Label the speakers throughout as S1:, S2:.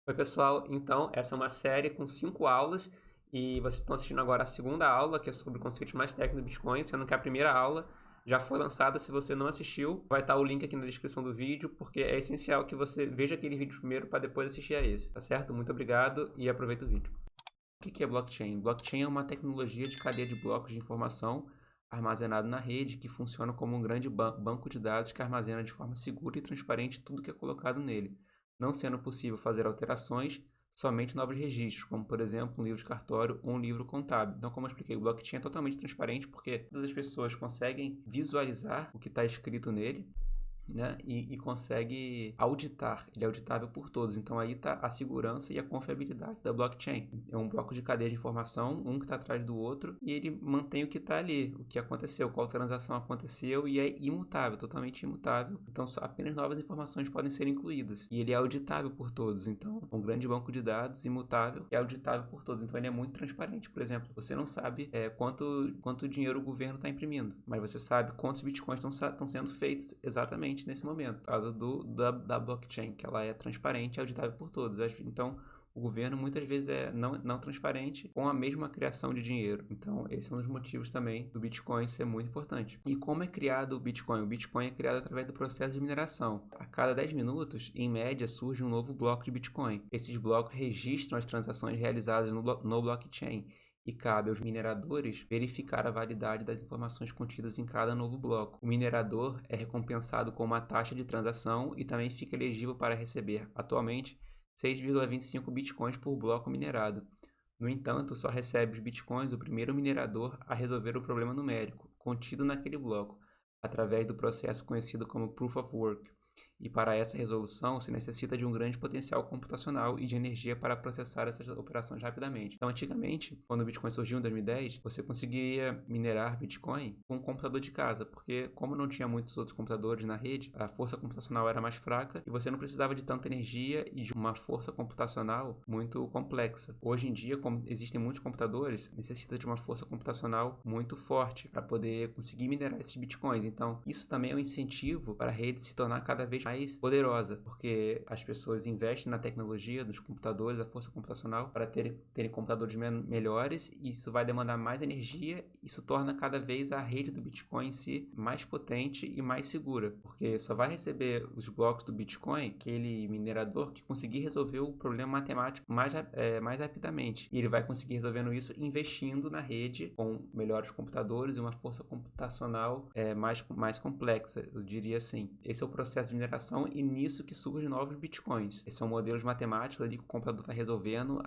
S1: Oi, pessoal. Então, essa é uma série com 5 aulas e vocês estão assistindo agora a segunda aula, que é sobre conceitos mais técnicos do Bitcoin, sendo que a primeira aula já foi lançada. Se você não assistiu, vai estar o link aqui na descrição do vídeo, porque é essencial que você veja aquele vídeo primeiro para depois assistir a esse, tá certo? Muito obrigado e aproveita o vídeo. O que é blockchain? Blockchain é uma tecnologia de cadeia de blocos de informação armazenado na rede que funciona como um grande banco de dados que armazena de forma segura e transparente tudo que é colocado nele, não sendo possível fazer alterações, somente novos registros, como por exemplo um livro de cartório ou um livro contábil. Então, como eu expliquei, o blockchain é totalmente transparente porque todas as pessoas conseguem visualizar o que está escrito nele, né? E consegue auditar, ele é auditável por todos. Então aí está a segurança e a confiabilidade da blockchain. É um bloco de cadeia de informação, um que está atrás do outro, e ele mantém o que está ali, o que aconteceu, qual transação aconteceu, e é imutável, totalmente imutável. Então apenas novas informações podem ser incluídas. E ele é auditável por todos. Então, um grande banco de dados imutável e auditável por todos. Então ele é muito transparente. Por exemplo, você não sabe quanto dinheiro o governo está imprimindo, mas você sabe quantos bitcoins estão sendo feitos exatamente nesse momento, por causa da blockchain, que ela é transparente e auditável por todos. Então, o governo muitas vezes é não transparente com a mesma criação de dinheiro. Então, esse é um dos motivos também do Bitcoin ser muito importante. E como é criado o Bitcoin? O Bitcoin é criado através do processo de mineração. A cada 10 minutos, em média, surge um novo bloco de Bitcoin. Esses blocos registram as transações realizadas no blockchain e cabe aos mineradores verificar a validade das informações contidas em cada novo bloco. O minerador é recompensado com uma taxa de transação e também fica elegível para receber, atualmente, 6,25 bitcoins por bloco minerado. No entanto, só recebe os bitcoins o primeiro minerador a resolver o problema numérico contido naquele bloco, através do processo conhecido como Proof of Work. E para essa resolução se necessita de um grande potencial computacional e de energia para processar essas operações rapidamente. Então, antigamente, quando o Bitcoin surgiu em 2010, você conseguiria minerar Bitcoin com um computador de casa, porque como não tinha muitos outros computadores na rede, a força computacional era mais fraca e você não precisava de tanta energia e de uma força computacional muito complexa. Hoje em dia, como existem muitos computadores, necessita de uma força computacional muito forte para poder conseguir minerar esses Bitcoins. Então, isso também é um incentivo para a rede se tornar cada vez mais poderosa, porque as pessoas investem na tecnologia dos computadores, a força computacional, para terem computadores melhores, e isso vai demandar mais energia. Isso torna cada vez a rede do Bitcoin em si mais potente e mais segura, porque só vai receber os blocos do Bitcoin aquele minerador que conseguir resolver o problema matemático mais rapidamente, e ele vai conseguir resolvendo isso investindo na rede com melhores computadores e uma força computacional mais complexa, eu diria assim. Esse é o processo de mineração e nisso que surgem novos bitcoins. Esses são modelos matemáticos ali que o computador está resolvendo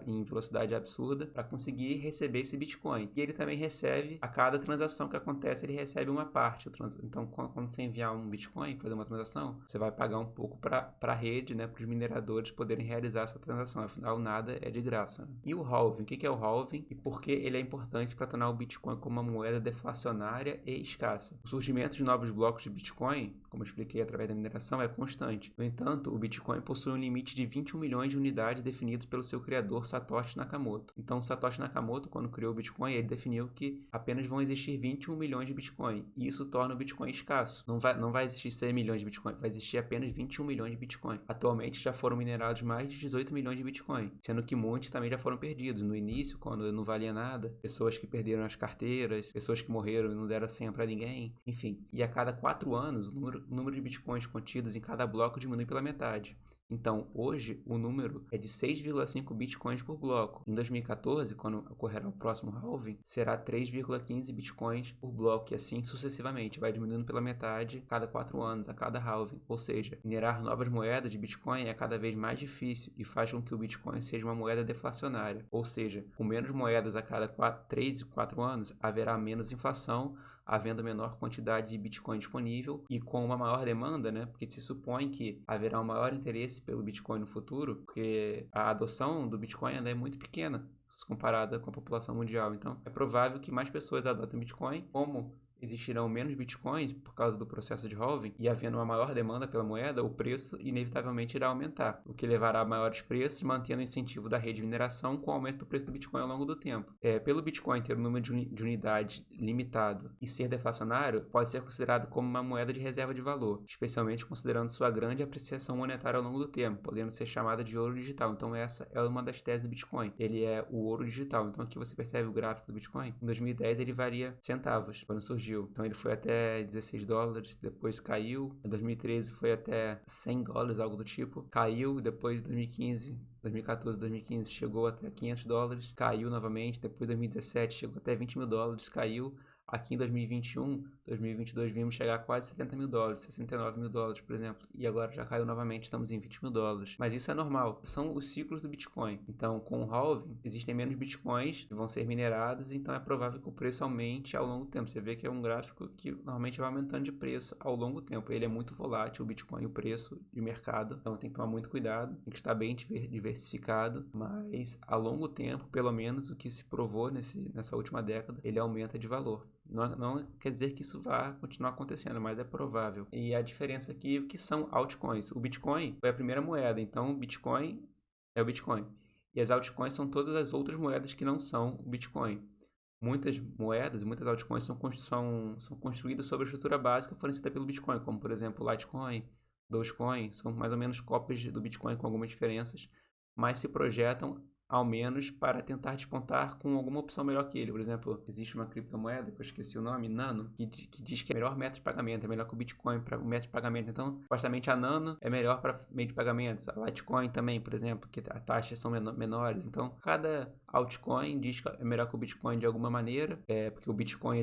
S1: em velocidade absurda para conseguir receber esse bitcoin. E ele também recebe, a cada transação que acontece, ele recebe uma parte. Então, quando você enviar um bitcoin, fazer uma transação, você vai pagar um pouco para a rede, né, para os mineradores poderem realizar essa transação. Afinal, nada é de graça. E o halving? O que é o halving e por que ele é importante para tornar o bitcoin como uma moeda deflacionária e escassa? O surgimento de novos blocos de bitcoin, como eu expliquei através da mineração, é constante. No entanto, o Bitcoin possui um limite de 21 milhões de unidades definidos pelo seu criador Satoshi Nakamoto. Então, Satoshi Nakamoto, quando criou o Bitcoin, ele definiu que apenas vão existir 21 milhões de Bitcoin. E isso torna o Bitcoin escasso. Não vai existir 100 milhões de Bitcoin, vai existir apenas 21 milhões de Bitcoin. Atualmente já foram minerados mais de 18 milhões de Bitcoin, sendo que muitos também já foram perdidos. No início, quando não valia nada, pessoas que perderam as carteiras, pessoas que morreram e não deram senha para ninguém, enfim. E a cada 4 anos, o número de Bitcoins contidos em cada bloco diminui pela metade. Então, hoje, o número é de 6,5 bitcoins por bloco. Em 2014, quando ocorrerá o próximo halving, será 3,15 bitcoins por bloco, e assim sucessivamente, vai diminuindo pela metade a cada 4 anos, a cada halving. Ou seja, minerar novas moedas de Bitcoin é cada vez mais difícil e faz com que o Bitcoin seja uma moeda deflacionária. Ou seja, com menos moedas a cada 3 e 4 anos, haverá menos inflação, havendo menor quantidade de Bitcoin disponível e com uma maior demanda, né? Porque se supõe que haverá um maior interesse pelo Bitcoin no futuro, porque a adoção do Bitcoin ainda é muito pequena comparada com a população mundial. Então, é provável que mais pessoas adotem Bitcoin. Como existirão menos bitcoins por causa do processo de halving e havendo uma maior demanda pela moeda, o preço inevitavelmente irá aumentar, o que levará a maiores preços, mantendo o incentivo da rede de mineração com o aumento do preço do bitcoin ao longo do tempo. Pelo bitcoin ter um número de unidades limitado e ser deflacionário, pode ser considerado como uma moeda de reserva de valor, especialmente considerando sua grande apreciação monetária ao longo do tempo, podendo ser chamada de ouro digital. Então essa é uma das teses do Bitcoin. Ele é o ouro digital. Então aqui você percebe o gráfico do Bitcoin. Em 2010 ele valia centavos quando surgiu. Então ele foi até 16 dólares, depois caiu. Em 2013 foi até 100 dólares, algo do tipo. Caiu, depois 2014, 2015 chegou até 500 dólares, caiu novamente. Depois 2017 chegou até 20 mil dólares, caiu. Aqui em 2021, 2022 vimos chegar a quase 70 mil dólares, 69 mil dólares, por exemplo. E agora já caiu novamente, estamos em 20 mil dólares. Mas isso é normal, são os ciclos do Bitcoin. Então, com o halving, existem menos Bitcoins que vão ser minerados, então é provável que o preço aumente ao longo do tempo. Você vê que é um gráfico que normalmente vai aumentando de preço ao longo do tempo. Ele é muito volátil, o Bitcoin, o preço de mercado. Então, tem que tomar muito cuidado, tem que estar bem diversificado. Mas, a longo tempo, pelo menos o que se provou nessa última década, ele aumenta de valor. Não quer dizer que isso vá continuar acontecendo, mas é provável. E a diferença aqui, o que são altcoins? O Bitcoin foi a primeira moeda, então o Bitcoin é o Bitcoin. E as altcoins são todas as outras moedas que não são o Bitcoin. Muitas moedas, muitas altcoins são construídas sobre a estrutura básica fornecida pelo Bitcoin, como por exemplo Litecoin, Dogecoin, são mais ou menos cópias do Bitcoin com algumas diferenças, mas se projetam ao menos para tentar despontar com alguma opção melhor que ele. Por exemplo, existe uma criptomoeda, que eu esqueci o nome, Nano, que diz que é o melhor método de pagamento, é melhor que o Bitcoin para o método de pagamento. Então, supostamente a Nano é melhor para meio de pagamentos. A Litecoin também, por exemplo, que as taxas são menores. Então, cada altcoin diz que é melhor que o Bitcoin de alguma maneira, porque o Bitcoin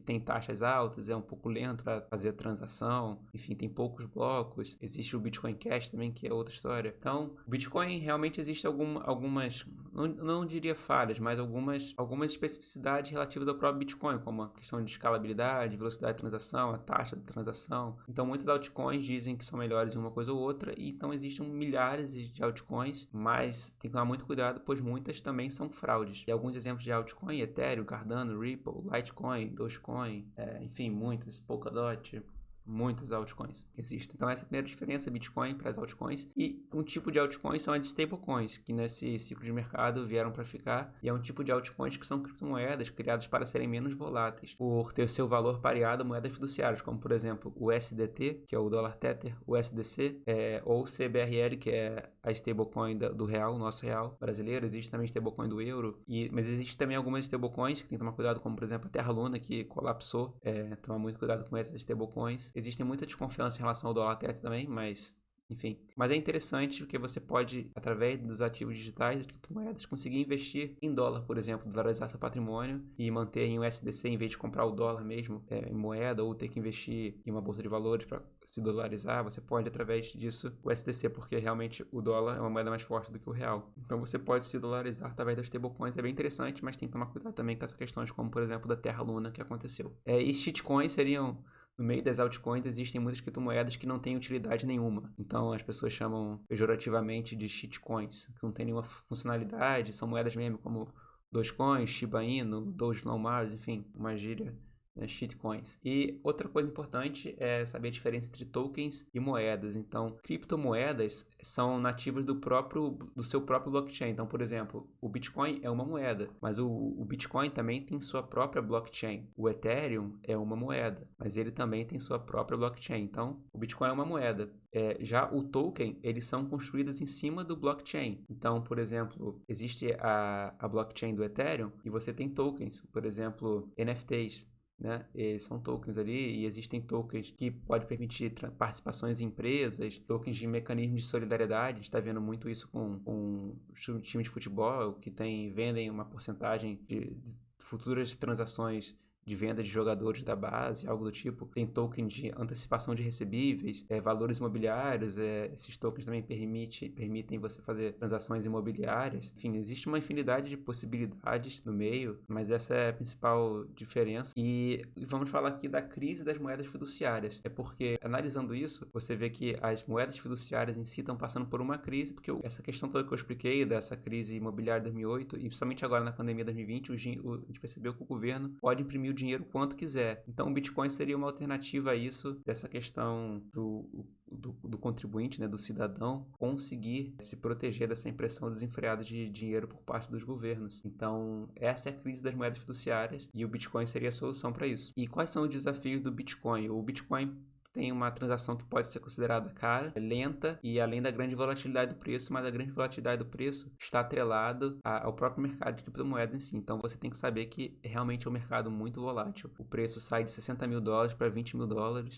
S1: tem taxas altas, é um pouco lento para fazer a transação, enfim, tem poucos blocos. Existe o Bitcoin Cash também, que é outra história. Então, o Bitcoin realmente existe algumas, não diria falhas, mas algumas especificidades relativas ao próprio Bitcoin, como a questão de escalabilidade, velocidade de transação, a taxa de transação. Então, muitos altcoins dizem que são melhores em uma coisa ou outra, e então existem milhares de altcoins, mas tem que tomar muito cuidado, pois muitas também são fraudes. E alguns exemplos de altcoin: Ethereum, Cardano, Ripple, Litecoin, Dogecoin, enfim, muitas, Polkadot. Muitas altcoins existem. Então essa é a primeira diferença, Bitcoin para as altcoins. E um tipo de altcoins são as stablecoins, que nesse ciclo de mercado vieram para ficar. E é um tipo de altcoins que são criptomoedas criadas para serem menos voláteis, por ter seu valor pareado a moedas fiduciárias, como por exemplo o SDT, que é o dólar Tether, o SDC, ou o CBRL, que é a stablecoin do real, o nosso real brasileiro. Existe também stablecoin do euro, mas existe também algumas stablecoins que tem que tomar cuidado, como por exemplo a Terra Luna, que colapsou. Tomar muito cuidado com essas stablecoins. Existe muita desconfiança em relação ao dólar Tether também, mas enfim. Mas é interessante porque você pode, através dos ativos digitais, das criptomoedas, conseguir investir em dólar, por exemplo, dolarizar seu patrimônio e manter em USDC em vez de comprar o dólar mesmo em moeda, ou ter que investir em uma bolsa de valores para se dolarizar. Você pode, através disso, o USDC, porque realmente o dólar é uma moeda mais forte do que o real. Então você pode se dolarizar através das stablecoins. É bem interessante, mas tem que tomar cuidado também com essas questões, como por exemplo da Terra Luna que aconteceu. E shitcoins seriam... No meio das altcoins existem muitas criptomoedas que não têm utilidade nenhuma. Então as pessoas chamam pejorativamente de shitcoins, que não tem nenhuma funcionalidade, são moedas mesmo como Dogecoin, Shiba Inu, Doge Long Mars, enfim, uma gíria, né, shitcoins. E outra coisa importante é saber a diferença entre tokens e moedas. Então, criptomoedas são nativas do seu próprio blockchain. Então, por exemplo, o Bitcoin é uma moeda, mas o Bitcoin também tem sua própria blockchain. O Ethereum é uma moeda, mas ele também tem sua própria blockchain. Então, o Bitcoin é uma moeda. Já o token, eles são construídos em cima do blockchain. Então, por exemplo, existe a blockchain do Ethereum e você tem tokens, por exemplo, NFTs. Né? Eles são tokens ali, e existem tokens que podem permitir participações em empresas, tokens de mecanismo de solidariedade. A gente está vendo muito isso com time de futebol que vendem uma porcentagem de futuras transações de venda de jogadores da base, algo do tipo. Tem token de antecipação de recebíveis, valores imobiliários. Esses tokens também permitem você fazer transações imobiliárias. Enfim, existe uma infinidade de possibilidades no meio, mas essa é a principal diferença. E vamos falar aqui da crise das moedas fiduciárias. É porque, analisando isso, você vê que as moedas fiduciárias em si estão passando por uma crise, porque essa questão toda que eu expliquei, dessa crise imobiliária de 2008, e principalmente agora na pandemia de 2020, a gente percebeu que o governo pode imprimir imprimir o dinheiro quanto quiser. Então, o Bitcoin seria uma alternativa a isso, dessa questão do contribuinte, né, do cidadão, conseguir se proteger dessa impressão desenfreada de dinheiro por parte dos governos. Então, essa é a crise das moedas fiduciárias e o Bitcoin seria a solução para isso. E quais são os desafios do Bitcoin? O Bitcoin tem uma transação que pode ser considerada cara, lenta e além da grande volatilidade do preço, mas a grande volatilidade do preço está atrelado ao próprio mercado de criptomoedas em si. Então você tem que saber que realmente é um mercado muito volátil. O preço sai de $60 mil para $20 mil,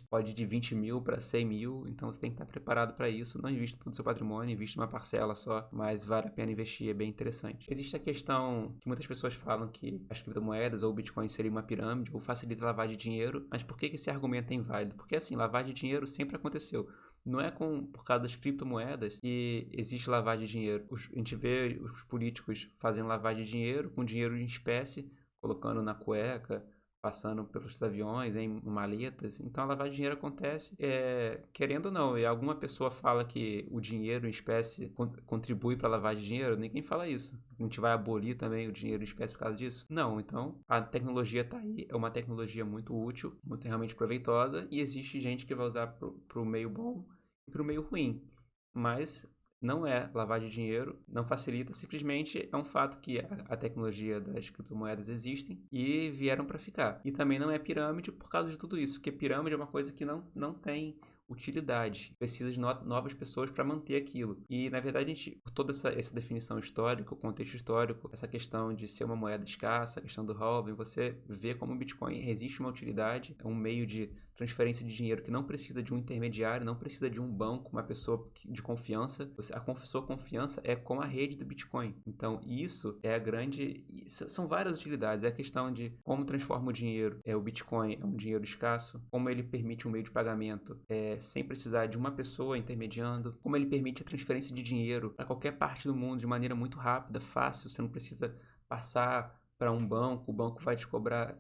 S1: pode ir de 20 mil para 100 mil, então você tem que estar preparado para isso. Não invista todo o seu patrimônio, investe uma parcela só, mas vale a pena investir, é bem interessante. Existe a questão que muitas pessoas falam que as criptomoedas ou o Bitcoin seria uma pirâmide ou facilita a lavagem de dinheiro, mas por que esse argumento é inválido? Porque assim, lavagem de dinheiro sempre aconteceu. Não é por causa das criptomoedas que existe lavagem de dinheiro. A gente vê os políticos fazendo lavagem de dinheiro com dinheiro em espécie, colocando na cueca, passando pelos aviões, em maletas. Então a lavagem de dinheiro acontece, querendo ou não. E alguma pessoa fala que o dinheiro em espécie contribui para a lavagem de dinheiro, ninguém fala isso. A gente vai abolir também o dinheiro em espécie por causa disso? Não, então a tecnologia está aí, é uma tecnologia muito útil, muito realmente proveitosa, e existe gente que vai usar para o meio bom e para o meio ruim. Mas não é lavagem de dinheiro, não facilita, simplesmente é um fato que a tecnologia das criptomoedas existem e vieram para ficar. E também não é pirâmide por causa de tudo isso, porque pirâmide é uma coisa que não tem utilidade, precisa de novas pessoas para manter aquilo. E na verdade, a gente, por toda essa definição histórica, o contexto histórico, essa questão de ser uma moeda escassa, a questão do halving, você vê como o Bitcoin existe uma utilidade, é um meio de transferência de dinheiro que não precisa de um intermediário, não precisa de um banco, uma pessoa de confiança. A sua confiança é com a rede do Bitcoin. Então, isso é a grande... São várias utilidades. É a questão de como transforma o dinheiro. O Bitcoin é um dinheiro escasso, como ele permite um meio de pagamento sem precisar de uma pessoa intermediando, como ele permite a transferência de dinheiro para qualquer parte do mundo de maneira muito rápida, fácil. Você não precisa passar para um banco, o banco vai te cobrar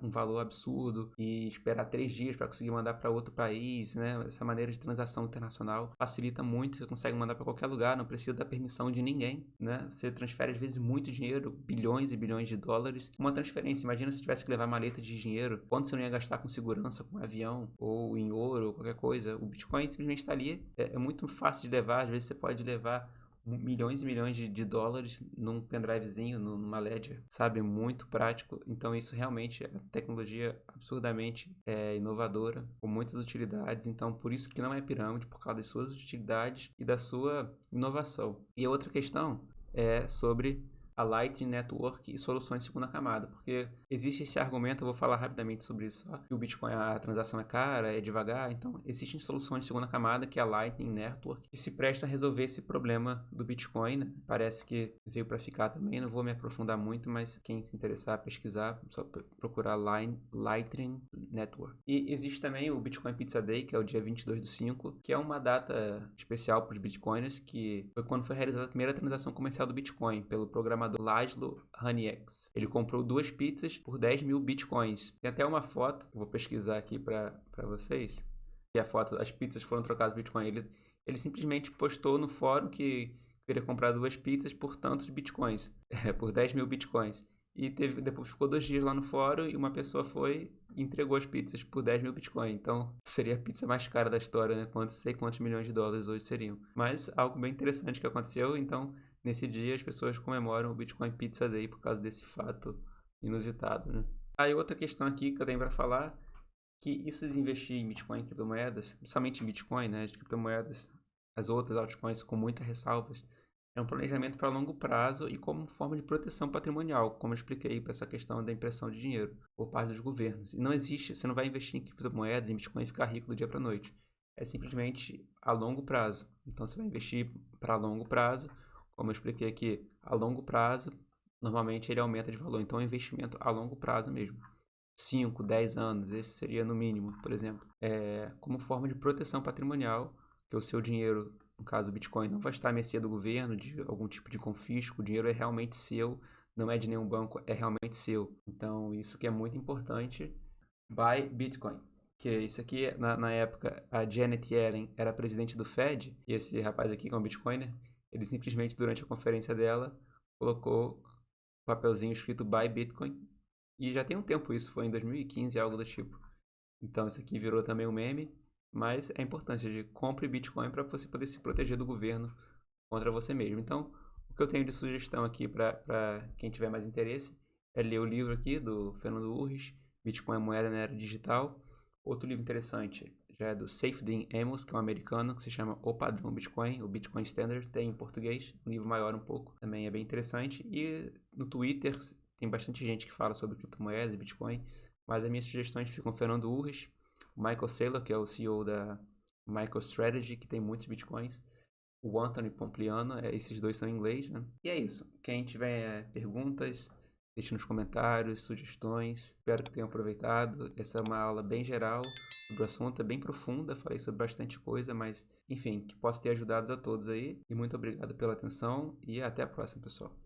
S1: um valor absurdo e esperar 3 dias para conseguir mandar para outro país, né? Essa maneira de transação internacional facilita muito, você consegue mandar para qualquer lugar, não precisa da permissão de ninguém, né? Você transfere às vezes muito dinheiro, bilhões e bilhões de dólares, uma transferência. Imagina se tivesse que levar maleta de dinheiro, quanto você não ia gastar com segurança, com um avião, ou em ouro, ou qualquer coisa. O Bitcoin simplesmente está ali, é muito fácil de levar, às vezes você pode levar milhões e milhões de dólares num pendrivezinho, numa Ledger, sabe? Muito prático. Então isso realmente é uma tecnologia absurdamente inovadora, com muitas utilidades. Então por isso que não é pirâmide, por causa das suas utilidades e da sua inovação. E a outra questão é sobre a Lightning Network e soluções de segunda camada, porque existe esse argumento, eu vou falar rapidamente sobre isso, que o Bitcoin, a transação é cara, é devagar, então existem soluções de segunda camada, que é a Lightning Network, que se presta a resolver esse problema do Bitcoin, né? Parece que veio para ficar também, não vou me aprofundar muito, mas quem se interessar, pesquisar, só procurar Lightning Network. E existe também o Bitcoin Pizza Day, que é o dia 22/5, que é uma data especial para os Bitcoiners, que foi quando foi realizada a primeira transação comercial do Bitcoin, pelo programador Laszlo Hanieks. Ele comprou 2 pizzas por 10 mil bitcoins. Tem até uma foto, vou pesquisar aqui para vocês. E a foto, as pizzas foram trocadas por bitcoin. Ele simplesmente postou no fórum que queria comprar 2 pizzas por tantos bitcoins, por 10 mil bitcoins. E depois ficou 2 dias lá no fórum e uma pessoa foi e entregou as pizzas por 10 mil bitcoins. Então seria a pizza mais cara da história, né? Sei quantos milhões de dólares hoje seriam. Mas algo bem interessante que aconteceu, então nesse dia as pessoas comemoram o Bitcoin Pizza Day por causa desse fato inusitado, né? Aí outra questão aqui que eu tenho para falar, que isso de investir em Bitcoin e criptomoedas, somente em Bitcoin, né? As criptomoedas, as outras altcoins com muitas ressalvas, é um planejamento para longo prazo e como forma de proteção patrimonial, como eu expliquei para essa questão da impressão de dinheiro por parte dos governos. E não existe, você não vai investir em criptomoedas, em Bitcoin e ficar rico do dia para a noite. É simplesmente a longo prazo. Então você vai investir para longo prazo. Como eu expliquei aqui, a longo prazo, normalmente ele aumenta de valor. Então, é um investimento a longo prazo mesmo. 5, 10 anos, esse seria no mínimo, por exemplo. Como forma de proteção patrimonial, que o seu dinheiro, no caso do Bitcoin, não vai estar à mercê do governo, de algum tipo de confisco. O dinheiro é realmente seu, não é de nenhum banco, é realmente seu. Então, isso que é muito importante. Buy Bitcoin. Que isso aqui, na época, a Janet Yellen era presidente do Fed, e esse rapaz aqui, que é um Bitcoiner, ele simplesmente, durante a conferência dela, colocou o papelzinho escrito Buy Bitcoin E já tem um tempo isso, foi em 2015, algo do tipo. Então isso aqui virou também um meme, mas é importante de compre Bitcoin para você poder se proteger do governo contra você mesmo. Então, o que eu tenho de sugestão aqui para quem tiver mais interesse é ler o livro aqui do Fernando Urrich, Bitcoin é moeda na era digital. Outro livro interessante já é do Saifedean Amos, que é um americano, que se chama O Padrão Bitcoin, o Bitcoin Standard, tem em português, um livro maior um pouco, também é bem interessante. E no Twitter tem bastante gente que fala sobre criptomoedas e Bitcoin, mas as minhas sugestões ficam Fernando Urrich, o Michael Saylor, que é o CEO da MicroStrategy, que tem muitos Bitcoins, o Anthony Pompliano, esses dois são em inglês, né? E é isso. Quem tiver perguntas, deixe nos comentários, sugestões. Espero que tenham aproveitado. Essa é uma aula bem geral sobre o assunto, é bem profunda, falei sobre bastante coisa, mas enfim, que possa ter ajudado a todos aí. E muito obrigado pela atenção e até a próxima, pessoal.